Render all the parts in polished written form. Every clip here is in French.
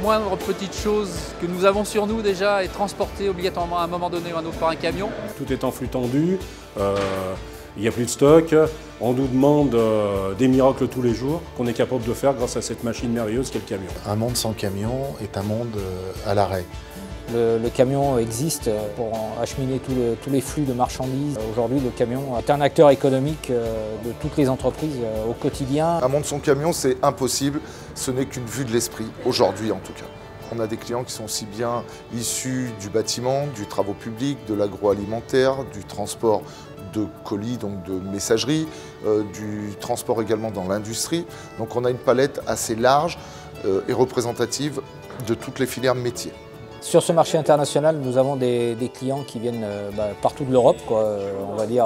moindre petite chose que nous avons sur nous déjà est transportée obligatoirement à un moment donné ou à un autre par un camion. Tout est en flux tendu, il n'y a plus de stock, on nous demande des miracles tous les jours qu'on est capable de faire grâce à cette machine merveilleuse qu'est le camion. Un monde sans camion est un monde à l'arrêt. Le camion existe pour acheminer tous les flux de marchandises. Aujourd'hui, le camion est un acteur économique de toutes les entreprises au quotidien. Un monde sans camion, c'est impossible. Ce n'est qu'une vue de l'esprit, aujourd'hui en tout cas. On a des clients qui sont aussi bien issus du bâtiment, du travaux publics, de l'agroalimentaire, du transport de colis, donc de messagerie, du transport également dans l'industrie. Donc on a une palette assez large et représentative de toutes les filières métiers. Sur ce marché international, nous avons des clients qui viennent partout de l'Europe, on va dire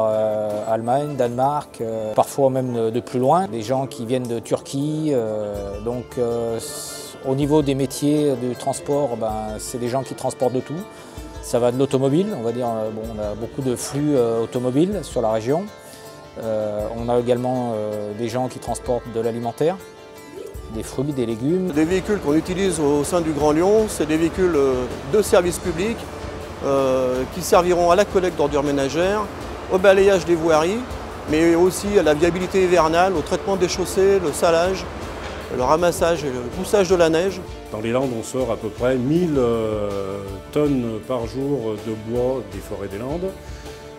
Allemagne, Danemark, parfois même de plus loin. Des gens qui viennent de Turquie, au niveau des métiers du transport, c'est des gens qui transportent de tout. Ça va de l'automobile, on va dire, on a beaucoup de flux automobiles sur la région. On a également des gens qui transportent de l'alimentaire, des fruits, des légumes. Les véhicules qu'on utilise au sein du Grand Lyon, c'est des véhicules de service public qui serviront à la collecte d'ordures ménagères, au balayage des voiries, mais aussi à la viabilité hivernale, au traitement des chaussées, le salage, le ramassage et le poussage de la neige. Dans les Landes, on sort à peu près 1000 tonnes par jour de bois des forêts des Landes.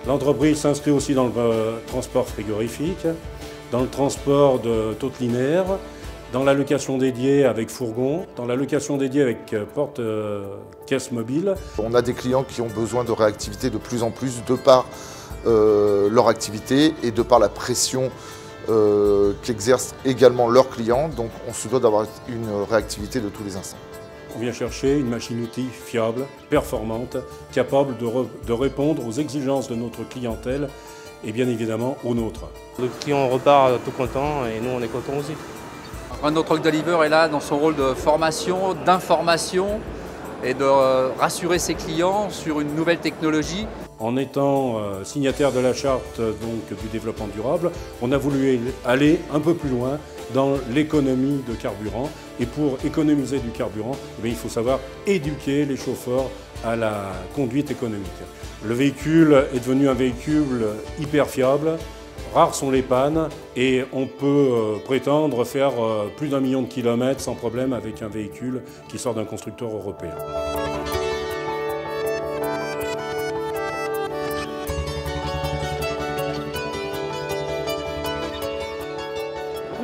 L'entreprise s'inscrit aussi dans le transport frigorifique, dans le transport de tôtes linéaires, dans la location dédiée avec fourgon, dans la location dédiée avec porte-caisse mobile. On a des clients qui ont besoin de réactivité de plus en plus de par leur activité et de par la pression qu'exercent également leurs clients. Donc on se doit d'avoir une réactivité de tous les instants. On vient chercher une machine-outil fiable, performante, capable de répondre aux exigences de notre clientèle et bien évidemment aux nôtres. Le client repart tout content et nous on est contents aussi. Renault Truck Deliver est là dans son rôle de formation, d'information et de rassurer ses clients sur une nouvelle technologie. En étant signataire de la charte du développement durable, on a voulu aller un peu plus loin dans l'économie de carburant. Et pour économiser du carburant, il faut savoir éduquer les chauffeurs à la conduite économique. Le véhicule est devenu un véhicule hyper fiable. Rares sont les pannes et on peut prétendre faire plus d'1 million de kilomètres sans problème avec un véhicule qui sort d'un constructeur européen.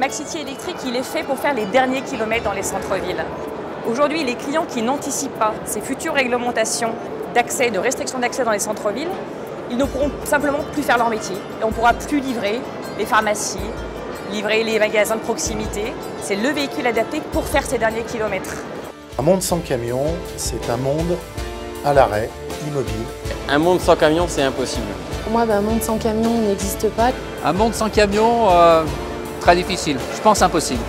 MaxCity électrique, il est fait pour faire les derniers kilomètres dans les centres-villes. Aujourd'hui, les clients qui n'anticipent pas ces futures réglementations d'accès, de restriction d'accès dans les centres-villes, ils ne pourront simplement plus faire leur métier et on ne pourra plus livrer les pharmacies, livrer les magasins de proximité. C'est le véhicule adapté pour faire ces derniers kilomètres. Un monde sans camion, c'est un monde à l'arrêt, immobile. Un monde sans camion, c'est impossible. Pour moi, un monde sans camion n'existe pas. Un monde sans camion, très difficile, je pense impossible.